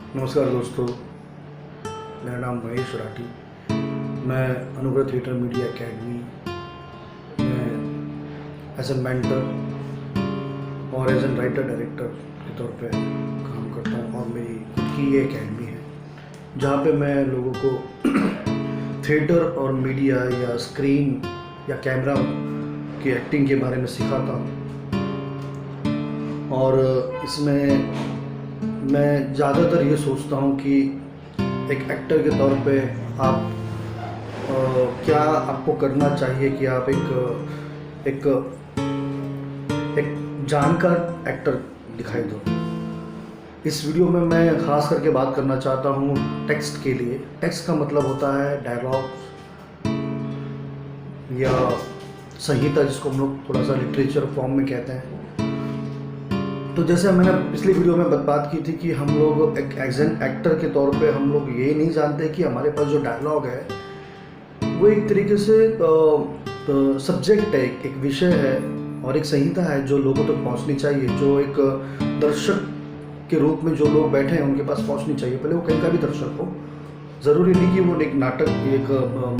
नमस्कार दोस्तों, मेरा नाम महेश राठी। मैं अनुग्रह थिएटर मीडिया एकेडमी में एज ए मेंटर और एज एन राइटर डायरेक्टर के तौर पे काम करता हूँ। और मेरी खुद की ये एकेडमी है जहाँ पे मैं लोगों को थिएटर और मीडिया या स्क्रीन या कैमरा की एक्टिंग के बारे में सिखाता हूँ। और इसमें मैं ज़्यादातर ये सोचता हूँ कि एक एक्टर के तौर पे आप क्या आपको करना चाहिए कि आप एक जानकार एक्टर दिखाई दो। इस वीडियो में मैं ख़ास करके बात करना चाहता हूँ टेक्स्ट के लिए। टेक्स्ट का मतलब होता है डायलॉग या संहिता, जिसको हम लोग थोड़ा सा लिटरेचर फॉर्म में कहते हैं। तो जैसे मैंने पिछली वीडियो में बात की थी कि हम लोग एक एक्टर के तौर पे हम लोग ये नहीं जानते कि हमारे पास जो डायलॉग है वो एक तरीके से सब्जेक्ट है, एक विषय है और एक संहिता है जो लोगों तक पहुंचनी चाहिए, जो एक दर्शक के रूप में जो लोग बैठे हैं उनके पास पहुंचनी चाहिए। पहले वो कहीं का भी दर्शक हो, ज़रूरी नहीं कि वो एक नाटक, एक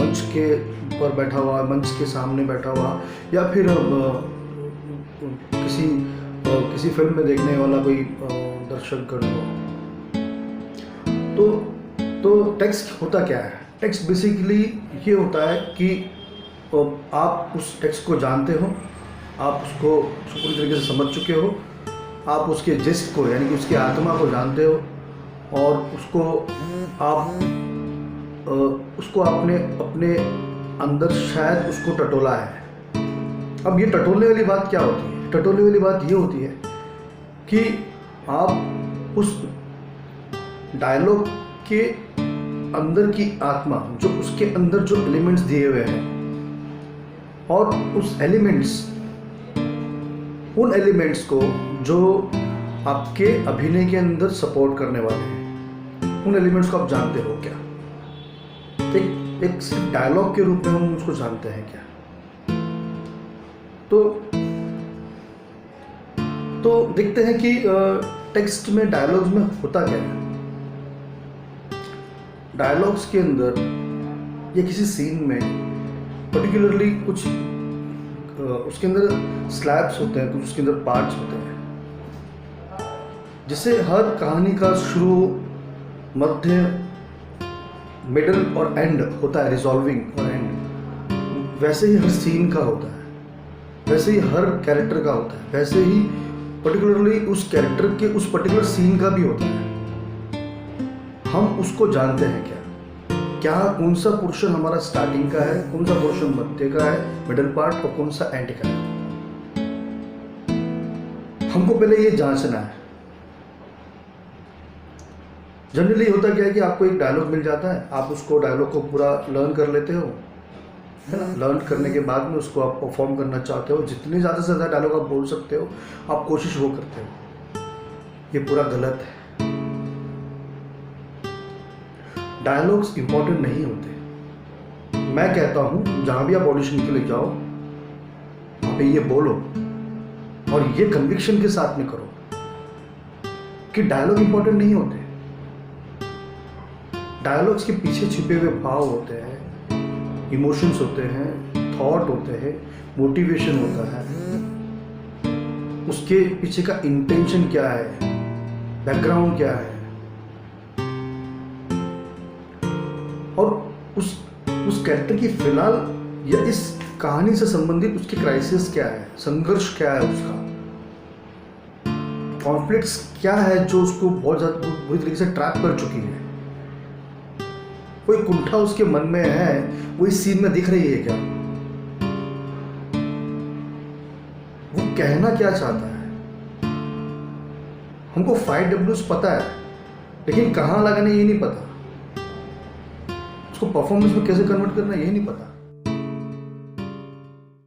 मंच के ऊपर बैठा हुआ, मंच के सामने बैठा हुआ, या फिर किसी फिल्म में देखने वाला कोई दर्शक गण हो। तो टेक्स्ट होता क्या है? टेक्स्ट बेसिकली ये होता है कि आप उस टेक्स्ट को जानते हो, आप उसको पूरी तरीके से समझ चुके हो, आप उसके जिस्ट को यानी कि उसकी आत्मा को जानते हो और उसको आपने अपने अंदर शायद उसको टटोला है। अब ये टटोलने वाली बात क्या होती है? टटोलने वाली बात ये होती है कि आप उस डायलॉग के अंदर की आत्मा, जो उसके अंदर जो एलिमेंट्स दिए हुए हैं, और उन एलिमेंट्स को जो आपके अभिनय के अंदर सपोर्ट करने वाले हैं, उन एलिमेंट्स को आप जानते हो क्या? एक सिर्फ डायलॉग के रूप में हम उसको जानते हैं क्या? तो देखते हैं कि टेक्स्ट में, डायलॉग्स में होता क्या है। डायलॉग्स के अंदर या किसी सीन में पर्टिकुलरली कुछ उसके अंदर स्लैब्स होते हैं, कुछ उसके अंदर पार्ट्स होते हैं, जिससे हर कहानी का शुरू, मध्य, मिडल और एंड होता है, रिजॉल्विंग और एंड। वैसे ही हर सीन का होता है, वैसे ही हर कैरेक्टर का होता है, वैसे ही पर्टिकुलरली उस कैरेक्टर के उस पर्टिकुलर सीन का भी होता है। हम उसको जानते हैं क्या कौन सा पोर्शन हमारा स्टार्टिंग का है, कौन सा पोर्शन मध्य का है, मिडिल पार्ट, और कौन सा एंड का है। हमको पहले ये जांचना है। जनरली होता क्या है कि आपको एक डायलॉग मिल जाता है, आप उसको डायलॉग को पूरा लर्न कर लेते हो, है ना। लर्न करने के बाद में उसको आप परफॉर्म करना चाहते हो, जितने ज़्यादा से ज़्यादा डायलॉग आप बोल सकते हो, आप कोशिश वो करते हो। ये पूरा गलत है। डायलॉग्स इंपॉर्टेंट नहीं होते। मैं कहता हूँ जहाँ भी आप ऑडिशन के लिए जाओ, वहाँ पे ये बोलो और ये कन्विक्शन के साथ में करो कि डायलॉग इंपॉर्टेंट नहीं होते। डायलॉग्स के पीछे छिपे हुए भाव होते हैं, इमोशंस होते हैं, थॉट होते हैं, मोटिवेशन होता है, उसके पीछे का इंटेंशन क्या है, बैकग्राउंड क्या है, और उस कैरेक्टर की फिलहाल या इस कहानी से संबंधित उसकी क्राइसिस क्या है, संघर्ष क्या है, उसका कॉन्फ्लिक्ट्स क्या है जो उसको बहुत ज्यादा बुरी तरीके से ट्रैप कर चुकी है। कोई कुंठा उसके मन में है, वो इस सीन में दिख रही है क्या? वो कहना क्या चाहता है? हमको 5 Ws पता है, लेकिन कहां लगाना ये नहीं पता, उसको परफॉर्मेंस में कैसे कन्वर्ट करना ये नहीं पता।